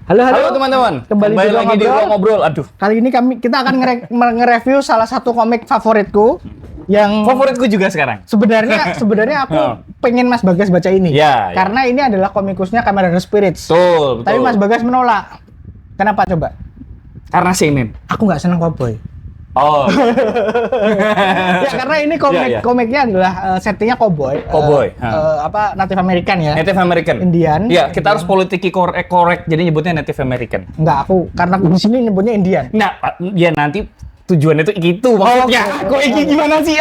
Halo teman-teman, kembali lagi di Ruang Ngobrol. Aduh, kali ini kita akan nge-review salah satu komik favoritku yang favoritku juga sekarang. Sebenarnya aku pengen Mas Bagas baca ini. Ya, karena ini adalah komikusnya Kamen Rider Spirits. Betul. Tapi Mas Bagas menolak. Kenapa coba? Karena seinen. Aku nggak seneng cowboy. Oh. Ya karena ini komiknya adalah settingnya cowboy. Native American ya. Native American. Indian. Ya, kita harus politically correct. Jadi nyebutnya Native American. Enggak, karena di sini nyebutnya Indian. Nah, ya nanti tujuannya itu gitu maksudnya. Kok ini gimana sih?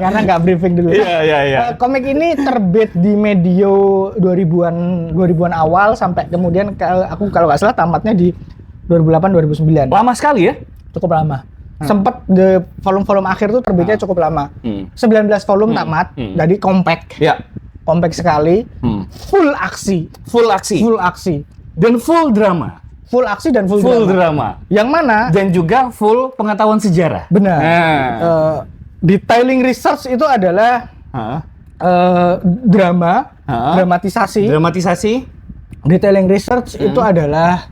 Karena nggak briefing dulu. Iya. Komik ini terbit di medio 2000-an awal sampai kemudian aku kalau nggak salah tamatnya di 2008-2009. Lama sekali ya? Cukup lama. Sempet di volume-volume akhir tuh terbitnya cukup lama. 19 volume tamat, jadi compact. Ya. Compact sekali. Full aksi. Dan full drama. Full aksi dan full drama. Yang mana? Dan juga full pengetahuan sejarah. Benar. Detailing research itu adalah dramatisasi. Detailing research itu adalah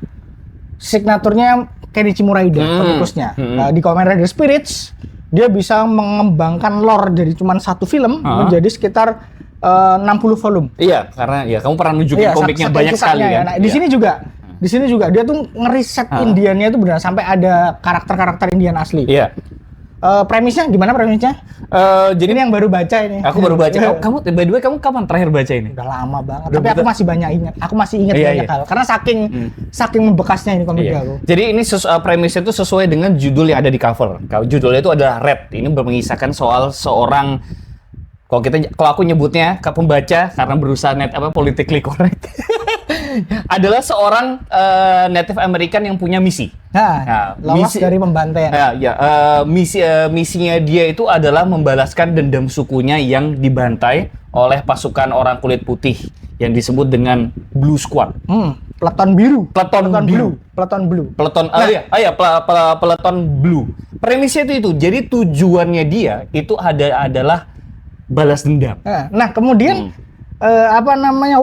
signaturnya Kenichi Muraida, pemikusnya. Di Kamen Rider Spirits, dia bisa mengembangkan lore dari cuma satu film menjadi sekitar 60 volume. Iya, karena ya kamu pernah nunjukin komiknya banyak sekali kan. Ya. Nah, di sini juga dia tuh ngeriset Indiannya itu benar sampai ada karakter-karakter Indian asli. Iya. Premisnya gimana premisnya? Jadi ini yang baru baca ini. Aku baru baca. Kamu by the way kamu kapan terakhir baca ini? Udah lama banget. Tapi aku masih banyak ingat. Aku masih ingat banyak hal. Karena saking membekasnya ini komik aku. Jadi ini premisnya itu sesuai dengan judul yang ada di cover. Judulnya itu adalah Red. Ini mengisahkan soal seorang kalau aku nyebutnya ke pembaca karena berusaha politically correct. Adalah seorang Native American yang punya misi. Lolos dari pembantaian. Misinya dia itu adalah membalaskan dendam sukunya yang dibantai oleh pasukan orang kulit putih yang disebut dengan Blue Squad. Peleton biru. Peleton Blue. Premisnya itu. Jadi tujuannya dia itu adalah balas dendam. Nah, kemudian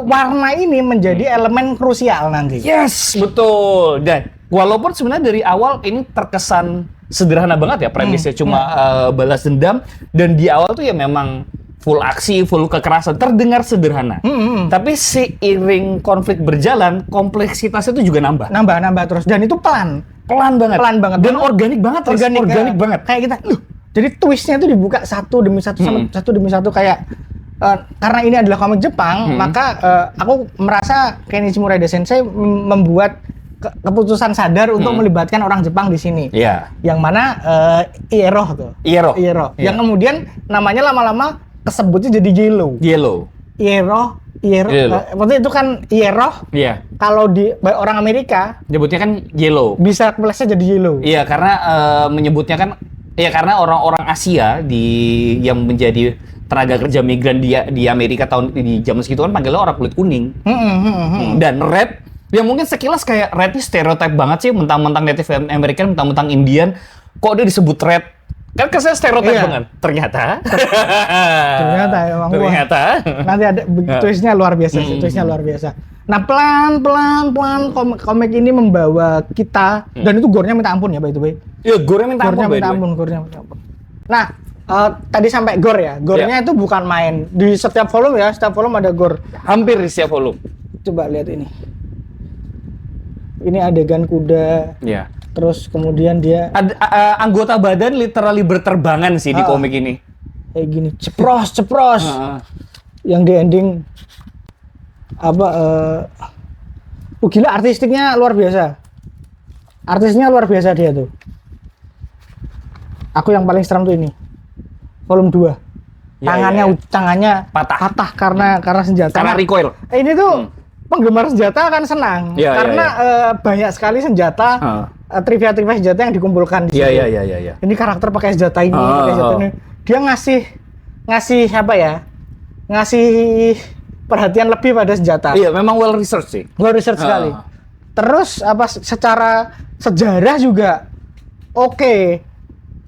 warna ini menjadi elemen krusial nanti. Yes, betul. Dan walaupun sebenarnya dari awal ini terkesan sederhana banget ya premisnya, cuma balas dendam, dan di awal tuh ya memang full aksi, full kekerasan, terdengar sederhana. Tapi seiring konflik berjalan, kompleksitasnya itu juga nambah terus, dan itu pelan banget dan organik banget. Kayak kita jadi twistnya itu dibuka satu demi satu kayak karena ini adalah komik Jepang, maka aku merasa Kenichi Muraida Sensei membuat keputusan sadar untuk melibatkan orang Jepang di sini. Iya. Yang mana Iero. Yang kemudian namanya lama-lama kesebutnya jadi Yellow. Iero. Maksudnya itu kan Iero. Iya. Kalau di orang Amerika nyebutnya kan Yellow. Bisa keplesetnya jadi Yellow. Iya, karena menyebutnya kan karena orang-orang Asia yang menjadi tenaga kerja migran di Amerika di zaman segitu kan panggilnya orang kulit kuning. Dan Red, yang mungkin sekilas kayak Red ini stereotip banget sih, mentang-mentang Native American, mentang-mentang Indian, kok dia disebut Red? Kan kesannya stereotip banget. Ternyata emang nanti ada twistnya luar biasa. Nah, pelan komik ini membawa kita, dan itu gore-nya minta ampun ya, by the way. Iya, gore-nya minta ampun. Nah, tadi sampai gore ya. Gore-nya itu bukan main. Di setiap volume ada gore. Hampir di setiap volume. Coba lihat ini. Ini adegan kuda. Iya. Terus kemudian dia anggota badan literally berterbangan sih di komik ini. Kayak gini, cepros. Yang di ending gila, artistiknya luar biasa. Dia tuh. Aku yang paling seram tuh ini. Volume 2. Tangannya patah karena senjata. Karena recoil. Ini tuh penggemar senjata akan senang karena banyak sekali senjata, trivia senjata yang dikumpulkan di sini. Iya. Ini karakter pakai senjata ini, Dia ngasih apa ya? Ngasih perhatian lebih pada senjata. Iya, memang well research sekali. Terus secara sejarah juga oke.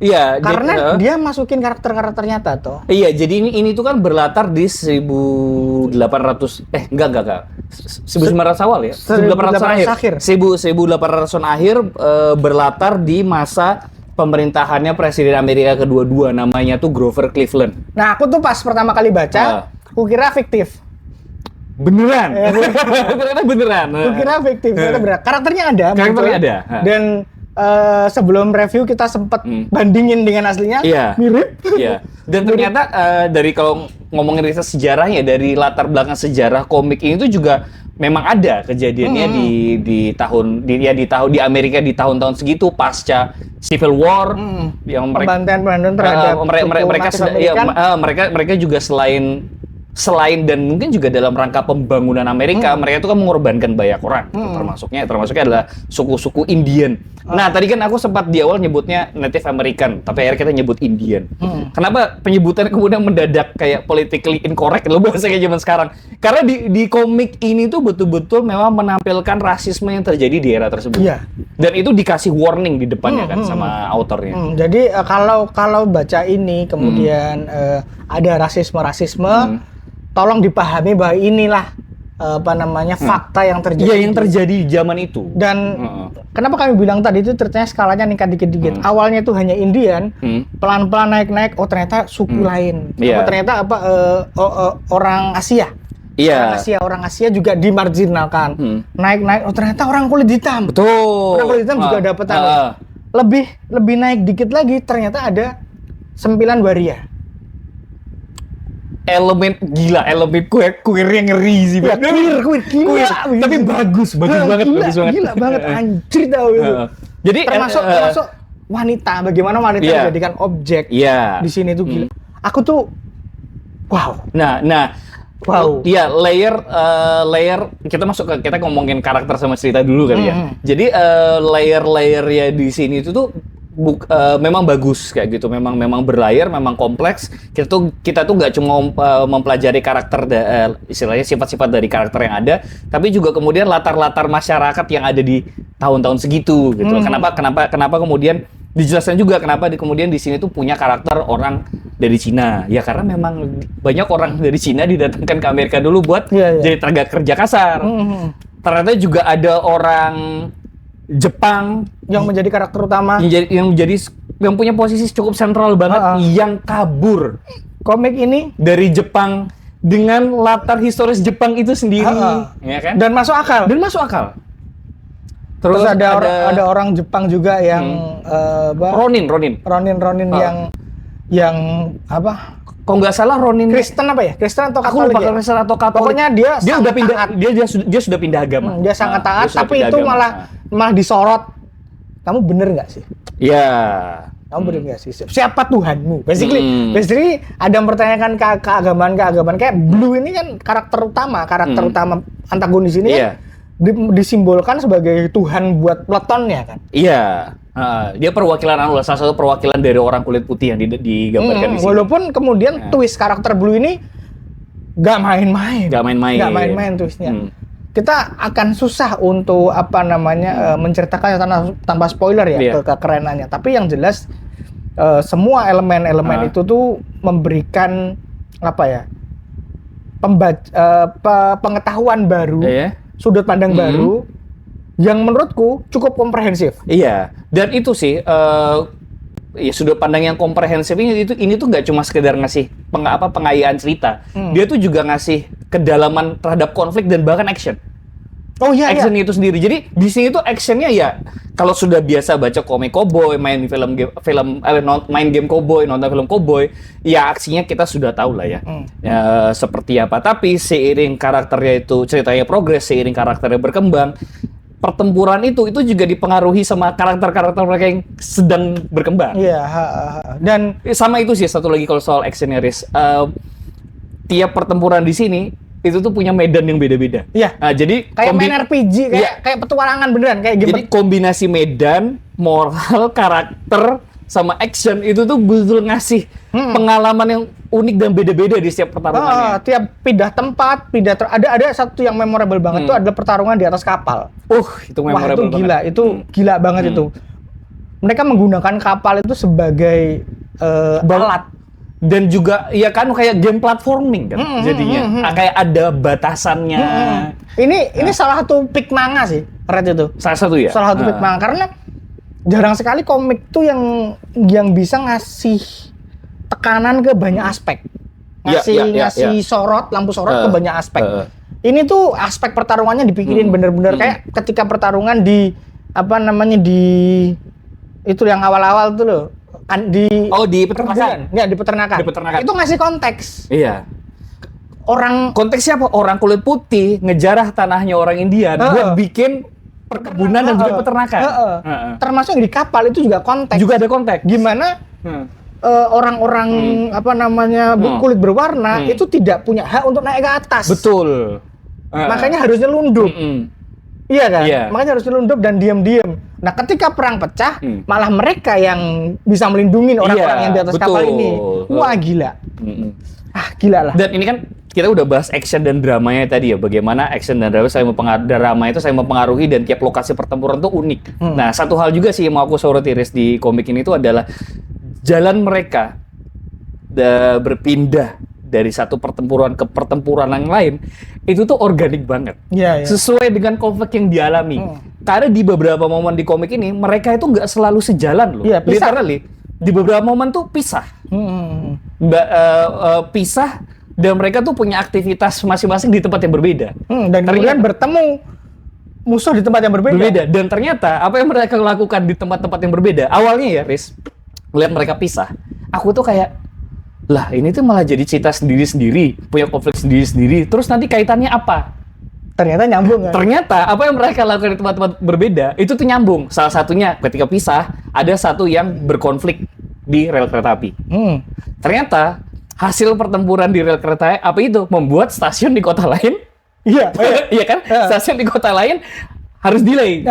Iya, karena dia masukin karakter-karakter nyata toh. Iya, jadi ini tuh kan berlatar di 1800 enggak. 1900 awal ya? 1800 akhir. 1800-an akhir berlatar di masa pemerintahannya Presiden Amerika kedua-dua, namanya tuh Grover Cleveland. Nah, aku tuh pas pertama kali baca, aku kira fiktif. Beneran? Ternyata beneran. Aku kira fiktif, ternyata beneran. Karakternya ada. Karakternya ada. Dan sebelum review kita sempat bandingin dengan aslinya, mirip. Iya. Dan ternyata dari kalau ngomongin riset sejarahnya, dari latar belakang sejarah komik ini tuh juga memang ada kejadiannya di Amerika di tahun-tahun segitu pasca Civil War yang pembantaian terhadap mereka juga selain dan mungkin juga dalam rangka pembangunan Amerika, mereka itu kan mengorbankan banyak orang, termasuknya adalah suku-suku Indian. Nah, tadi kan aku sempat di awal nyebutnya Native American, tapi akhirnya kita nyebut Indian. Kenapa penyebutannya kemudian mendadak kayak politically incorrect loh bahasa kayak zaman sekarang? Karena di komik ini tuh betul-betul memang menampilkan rasisme yang terjadi di era tersebut. Iya. Dan itu dikasih warning di depannya kan sama autornya. Jadi kalau baca ini kemudian ada rasisme, tolong dipahami bahwa inilah fakta yang terjadi. Iya, yang terjadi di zaman itu. Dan kenapa kami bilang tadi itu ternyata skalanya meningkat dikit-dikit. Awalnya itu hanya Indian, pelan-pelan naik-naik. Oh, ternyata suku lain. Ternyata orang Asia. Iya. Orang Asia juga dimarginalkan. Naik-naik. Oh, ternyata orang kulit hitam. Betul. Orang kulit hitam juga dapat lebih naik dikit lagi. Ternyata ada 9 waria. Elemen queer yang ngeri sih. Ya, queer gila. Tapi bagus banget. Gila banget, anjir tau itu. Jadi termasuk wanita, bagaimana wanita dijadikan objek di sini tuh gila. Aku tuh wow. Wow. Iya, layer kita kita ngomongin karakter sama cerita dulu kali ya. Jadi layer-layernya di sini itu tuh memang bagus kayak gitu, memang berlayar, memang kompleks. Kita tuh nggak cuma mempelajari karakter istilahnya sifat-sifat dari karakter yang ada, tapi juga kemudian latar-latar masyarakat yang ada di tahun-tahun segitu gitu. Kenapa kemudian dijelaskan juga kenapa kemudian di sini tuh punya karakter orang dari Cina. Ya karena memang banyak orang dari Cina didatangkan ke Amerika dulu buat jadi tenaga kerja kasar. Ternyata juga ada orang Jepang yang menjadi karakter utama, yang punya posisi cukup sentral banget, yang kabur komik ini dari Jepang dengan latar historis Jepang itu sendiri, ya kan? Dan masuk akal. Terus ada orang Jepang juga yang Ronin yang apa? Kalau nggak salah Ronin Kristen apa ya? Kristen atau Katolik? Aku lupa Kristen atau Katolik. Pokoknya dia udah pindah, dia sudah pindah agama. Dia sangat taat, tapi itu malah disorot. Kamu bener nggak sih? Iya. Kamu bener nggak sih? Siapa Tuhanmu? Basically ada mempertanyakan keagamaan kayak Blue ini kan karakter utama antagonis ini kan disimbolkan sebagai Tuhan buat Platonnya kan? Iya. Dia salah satu perwakilan dari orang kulit putih yang digambarkan di sini. Walaupun kemudian twist karakter Blue ini nggak main-main. Nggak main-main twistnya. Kita akan susah untuk menceritakannya tanpa spoiler ya kekerenannya. Tapi yang jelas semua elemen-elemen itu tuh memberikan pengetahuan baru, sudut pandang baru. Yang menurutku cukup komprehensif. Iya, dan itu sih sudut pandang yang komprehensif ini tuh nggak cuma sekedar ngasih pengayaan cerita. Dia tuh juga ngasih kedalaman terhadap konflik dan bahkan action. Action itu sendiri. Jadi di sini tuh actionnya ya kalau sudah biasa baca komik cowboy, main game cowboy, nonton film cowboy, ya aksinya kita sudah tahu lah ya. Seperti apa. Tapi seiring karakternya itu ceritanya progres, seiring karakternya berkembang, pertempuran itu juga dipengaruhi sama karakter-karakter mereka yang sedang berkembang. Iya, dan sama itu sih satu lagi kalau soal actionnya, Riz. Tiap pertempuran di sini itu tuh punya medan yang beda-beda. Iya. Nah, jadi kayak main RPG, kayak petualangan beneran, kayak game. Jadi kombinasi medan, moral, karakter sama action itu tuh betul ngasih pengalaman yang unik dan beda-beda di setiap pertarungannya. Tiap pindah tempat, ada satu yang memorable banget itu adalah pertarungan di atas kapal. Itu memorable itu gila, banget. itu gila banget itu. Mereka menggunakan kapal itu sebagai alat Dan juga ya kan kayak game platforming kan jadinya. Kayak ada batasannya. Ini salah satu pick manga sih, Red itu. Salah satu ya? Salah satu pick manga karena jarang sekali komik tuh yang bisa ngasih tekanan ke banyak aspek. Ngasih sorot, lampu sorot ke banyak aspek. Ini tuh aspek pertarungannya dipikirin bener-bener kayak ketika pertarungan di itu yang awal-awal tuh loh. Di peternakan. Ya, di peternakan. Itu ngasih konteks. Iya. Konteksnya apa? Orang kulit putih ngejarah tanahnya orang Indian buat bikin perkebunan dan juga peternakan. Termasuk di kapal itu juga konteks. Juga ada konteks. Gimana orang-orang kulit berwarna itu tidak punya hak untuk naik ke atas. Betul. Makanya harusnya lundup. Iya kan? Makanya harus dilundup dan diam-diam. Nah, ketika perang pecah, malah mereka yang bisa melindungi orang-orang yang di atas kapal ini. Wah, gila. Gila lah. Dan ini kan kita udah bahas action dan dramanya tadi ya. Bagaimana action dan drama itu saya mempengaruhi dan tiap lokasi pertempuran itu unik. Nah, satu hal juga sih yang mau aku soroti di komik ini itu adalah jalan mereka berpindah dari satu pertempuran ke pertempuran yang lain itu tuh organik banget, sesuai dengan konflik yang dialami. Karena di beberapa momen di komik ini mereka itu nggak selalu sejalan loh, literally di beberapa momen tuh pisah, pisah dan mereka tuh punya aktivitas masing-masing di tempat yang berbeda. Dan kemudian bertemu musuh di tempat yang berbeda. Dan ternyata apa yang mereka lakukan di tempat-tempat yang berbeda awalnya ya, Riz, melihat mereka pisah, aku tuh kayak lah ini tuh malah jadi cerita sendiri-sendiri, punya konflik sendiri-sendiri, terus nanti kaitannya apa? Ternyata nyambung kan? Ternyata apa yang mereka lakukan di tempat-tempat berbeda, itu tuh nyambung. Salah satunya ketika pisah, ada satu yang berkonflik di rel kereta api. Ternyata hasil pertempuran di rel kereta api itu membuat stasiun di kota lain, iya kan? Stasiun di kota lain harus delay,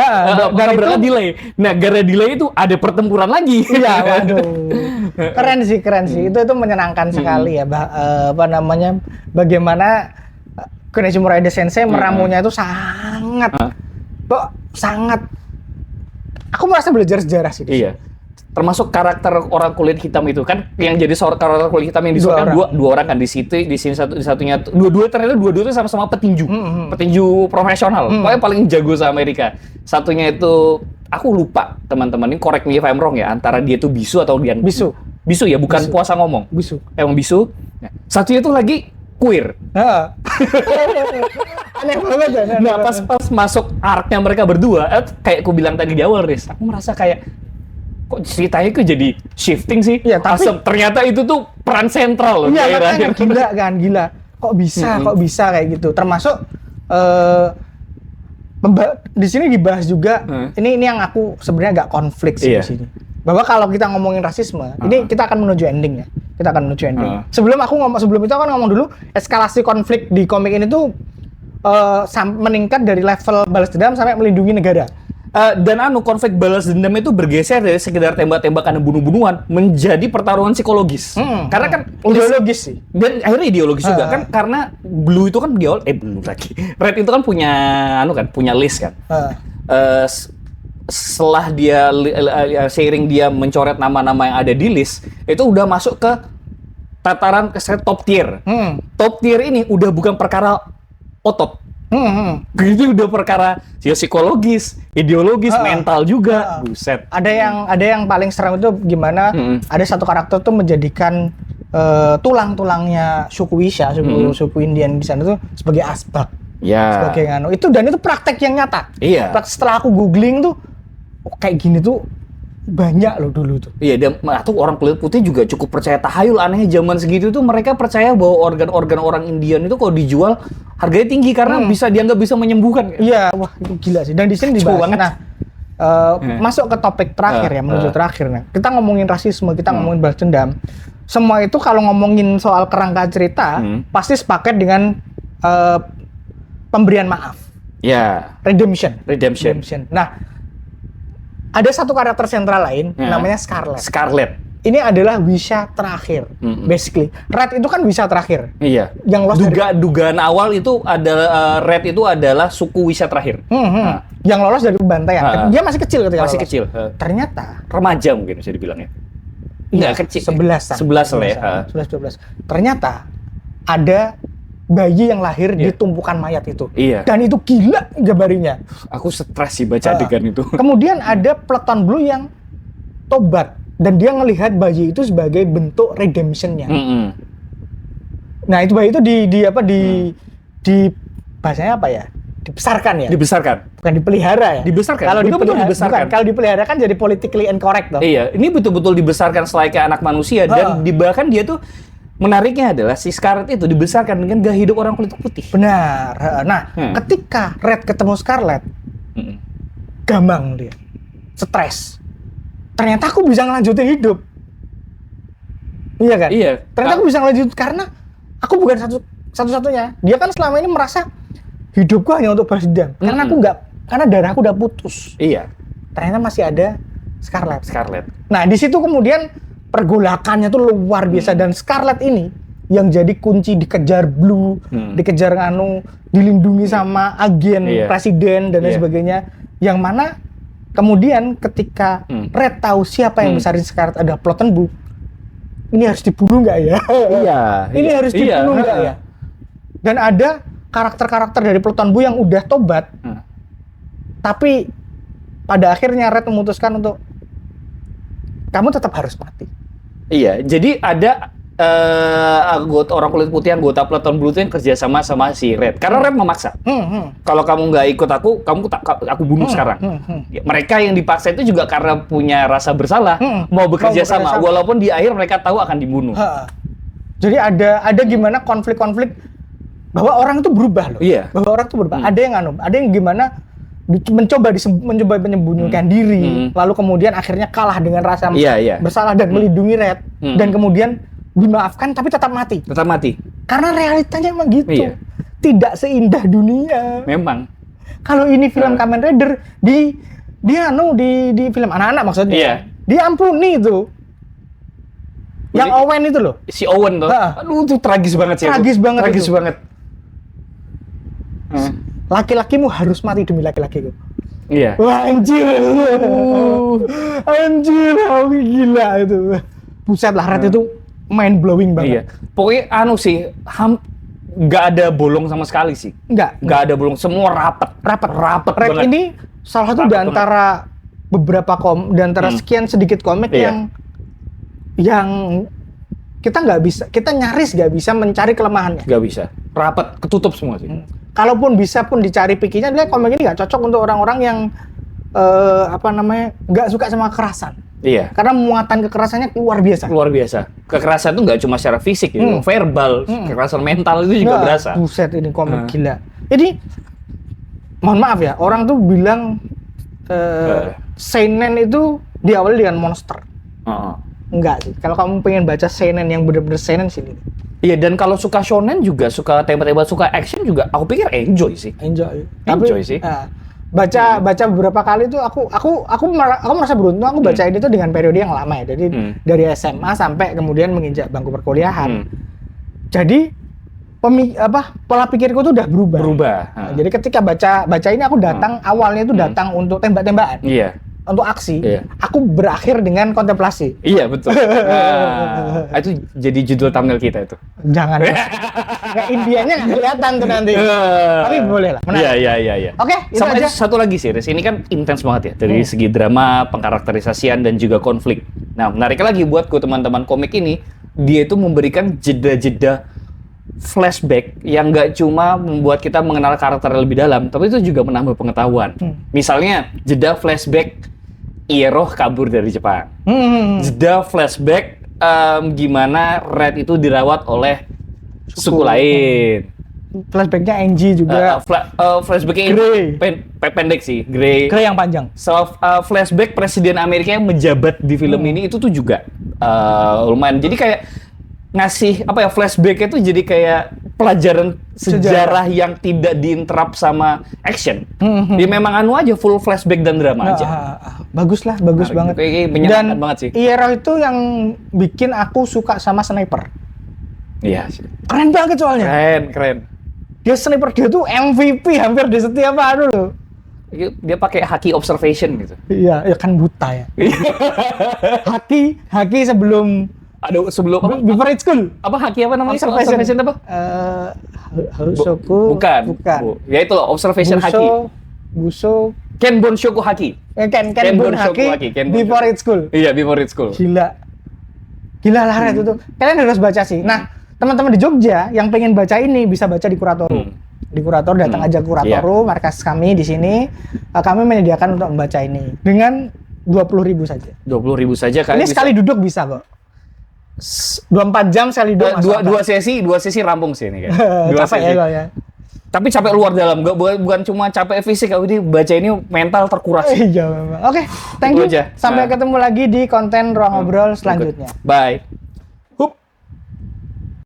berangkat delay. Nah, gara delay itu ada pertempuran lagi. Iya, waduh. Keren sih. Itu menyenangkan sekali ya. Bagaimana Kenichi Muraide Sensei meramunya itu sangat. Aku merasa belajar sejarah sih. Iya. Termasuk karakter orang kulit hitam itu kan yang jadi karakter kulit hitam yang disuarakan dua orang kan di sini satunya dua itu sama-sama petinju profesional, pokoknya paling jago se Amerika. Satunya itu aku lupa, teman-teman ini correct me if I'm wrong ya, antara dia itu bisu atau dia bisu ya, bukan puasa ngomong, emang bisu. Nah, satunya itu lagi queer. Aneh banget ya. Nah, pas masuk arc-nya mereka berdua, kayak aku bilang tadi di awal, Riz, aku merasa kayak kok ceritanya kok jadi shifting sih? Iya, tapi ternyata itu tuh peran sentral loh. Iya, makanya gila. Kok bisa kayak gitu. Termasuk di sini dibahas juga. Ini yang aku sebenarnya agak konflik sih di sini. Bahwa kalau kita ngomongin rasisme, ini kita akan menuju ending ya. Sebelum itu aku ngomong dulu eskalasi konflik di komik ini tuh meningkat dari level balas dendam sampai melindungi negara. Dan konflik balas dendam itu bergeser dari sekedar tembak-tembakan dan bunuh-bunuhan menjadi pertarungan psikologis. Karena kan ideologis sih. Dan akhirnya ideologis juga kan, karena Blue itu kan Blue lagi. Red itu kan punya list kan. Setelah dia seiring dia mencoret nama-nama yang ada di list, itu udah masuk ke tataran top tier. Top tier ini udah bukan perkara otot. Itu udah perkara psikologis, ideologis, mental juga. Buset. Ada yang paling serem itu gimana? Ada satu karakter tuh menjadikan tulang-tulangnya suku Wisha, suku Indian di sana tuh sebagai asbak. Sebagai itu, dan itu praktek yang nyata. Setelah aku googling tuh kayak gini tuh banyak loh dulu tuh. Iya, dan tuh orang kulit putih juga cukup percaya tahayul. Anehnya zaman segitu tuh mereka percaya bahwa organ-organ orang Indian itu kalau dijual harganya tinggi karena bisa dianggap bisa menyembuhkan. Iya, wah itu gila sih. Dan di sini dibahas. Nah, masuk ke topik terakhir ya, menuju terakhir. Nah, kita ngomongin rasisme, kita ngomongin balas dendam. Semua itu kalau ngomongin soal kerangka cerita pasti sepaket dengan pemberian maaf. Redemption. Nah, ada satu karakter sentral lain namanya Scarlet. Ini adalah Wisha terakhir, basically. Red itu kan Wisha terakhir. Iya. Yang dugaan awal itu adalah Red itu adalah suku Wisha terakhir. Yang lolos dari pembantaian. Dia masih kecil ketika masih lolos. Kecil. Ternyata remaja mungkin bisa dibilangnya. Enggak kecil. 11-an. 11 lah ya. 11 12. Ternyata ada bayi yang lahir di tumpukan mayat itu. Iya. Dan itu gila gambarinya. Aku stres sih baca adegan itu. Kemudian ada Peleton Blue yang tobat dan dia ngelihat bayi itu sebagai bentuk redemption-nya. Nah, itu bayi itu di bahasanya apa ya? Dibesarkan ya? Dibesarkan. Bukan dipelihara ya? Dibesarkan. Kalau Betul-betul dibesarkan. bukan, kalau dipelihara kan jadi politically incorrect toh. Iya, ini betul-betul dibesarkan selayaknya anak manusia dan bahkan dia tuh menariknya adalah si Scarlet itu dibesarkan dengan gaya hidup orang kulit putih. Benar. Nah, ketika Red ketemu Scarlet, gamang dia, stres. Ternyata aku bisa ngelanjutin hidup. Iya kan? Iya. Ternyata aku bisa ngelanjutin karena aku bukan satu-satunya. Dia kan selama ini merasa hidupku hanya untuk balas dendam. Karena aku karena darahku udah putus. Iya. Ternyata masih ada Scarlet. Nah, di situ kemudian pergolakannya tuh luar biasa dan Scarlet ini yang jadi kunci dikejar Blue, dikejar dilindungi sama agen presiden dan lain sebagainya. Yang mana kemudian ketika Red tahu siapa yang besarin Scarlet ada Peleton Blue, ini harus dibunuh nggak ya? Iya. Ini harus dibunuh nggak ya? Dan ada karakter-karakter dari Peleton Blue yang udah tobat, tapi pada akhirnya Red memutuskan untuk kamu tetap harus mati. Iya, jadi ada anggota orang kulit putih anggota Peleton Blue yang kerja sama si Red. Karena Red memaksa. Kalau kamu nggak ikut aku bunuh sekarang. Mereka yang dipaksa itu juga karena punya rasa bersalah, mau bekerja sama, walaupun di akhir mereka tahu akan dibunuh. Jadi ada gimana konflik-konflik bahwa orang itu berubah loh. Iya. Bahwa orang itu berubah. Ada yang gimana mencoba menyembunyikan diri, lalu kemudian akhirnya kalah dengan rasa bersalah dan melindungi Red, dan kemudian dimaafkan tapi tetap mati. Karena realitanya emang gitu. Iya. Tidak seindah dunia. Memang. Kalau ini film Kamen Rider di film anak-anak maksudnya. Iya. Diampuni itu. Yang Owen itu loh. Si Owen tuh. Aduh, itu tragis banget sih. Tragis itu. banget. Laki-lakimu harus mati demi laki-lakiku. Iya. Wah, anjir, gila itu. Buset lah, Red itu mind blowing banget. Iya. Pokoknya sih, nggak ada bolong sama sekali sih. Nggak ada bolong, semua rapat Red banget. ini salah satu di antara beberapa sekian sedikit komik yang kita nyaris nggak bisa mencari kelemahannya. Nggak bisa. Rapat, ketutup semua sih. Kalaupun bisa pun dicari pikinya, dia komik ini nggak cocok untuk orang-orang yang nggak suka sama kekerasan. Iya. Karena muatan kekerasannya luar biasa. Kekerasan itu nggak cuma secara fisik, verbal, kekerasan mental itu juga berasa. Buset, ini komik gila. Jadi, mohon maaf ya, orang tuh bilang seinen itu diawali dengan monster. Enggak sih. Kalau kamu pengen baca seinen yang bener-bener seinen sini. Iya, dan kalau suka shonen juga, suka tembak-tembak, suka action juga, aku pikir enjoy sih. Enjoy sih. Baca beberapa kali tuh aku merasa beruntung aku baca ini tuh dengan periode yang lama ya. Jadi dari SMA sampai kemudian menginjak bangku perkuliahan. Jadi pola pikirku tuh udah berubah. Nah, jadi ketika baca ini aku datang awalnya itu datang untuk tembak-tembakan. Iya. Untuk aksi, aku berakhir dengan kontemplasi. Iya, betul. Itu jadi judul thumbnail kita itu. Jangan. Nggak, Indianya nggak kelihatan tuh nanti. Tapi boleh lah. Iya. Oke, itu sama aja. Satu lagi sih, Riz. Ini kan intens banget ya. Dari segi drama, pengkarakterisasian, dan juga konflik. Nah, menariknya lagi buatku teman-teman komik ini, dia itu memberikan jeda-jeda flashback yang nggak cuma membuat kita mengenal karakter lebih dalam, tapi itu juga menambah pengetahuan. Misalnya, jeda flashback Iroh kabur dari Jepang. Jeda flashback gimana Red itu dirawat oleh suku lain. Flashbacknya Angie juga. Flashbacknya Grey. Pendek sih, Grey yang panjang. Flashback Presiden Amerika yang menjabat di film ini itu tuh juga lumayan. Jadi kayak ngasih flashback itu jadi kayak pelajaran sejarah yang tidak diinterrupt sama action. Dia memang aja full flashback dan drama aja. Bagus banget. Kayak menyenangkan banget sih. Iroh itu yang bikin aku suka sama sniper. Iya sih. Keren banget soalnya. Keren. Dia sniper, dia tuh MVP hampir di setiap loh. Dia pakai haki observation gitu. Iya, ya kan buta ya. Haki sebelum Sebelum apa? before it's school. Apa haki apa namanya? Observation Apa? Harusoku. Bukan. Ya itu loh, observation haki. Buso. Kenbon Shoku haki. Kenbon haki before it's school. Iya, before it's school. Gila lah itu tuh. Kalian harus baca sih. Nah, teman-teman di Jogja yang pengen baca ini bisa baca di Kuratoru. Di Kurator datang aja Kuratoru, markas kami di sini. Kami menyediakan untuk membaca ini dengan 20.000 saja. 20.000 saja kalian Ini sekali duduk bisa kok. 24 jam sekali duduk. Dua sesi rampung sih ini kan. Capek ya, ya. Tapi capek luar dalam, bukan cuma capek fisik, kalau ini baca ini mental terkuras. Iya memang. Oke, thank you. Sampai ketemu lagi di konten Ruang Ngobrol selanjutnya. Bye.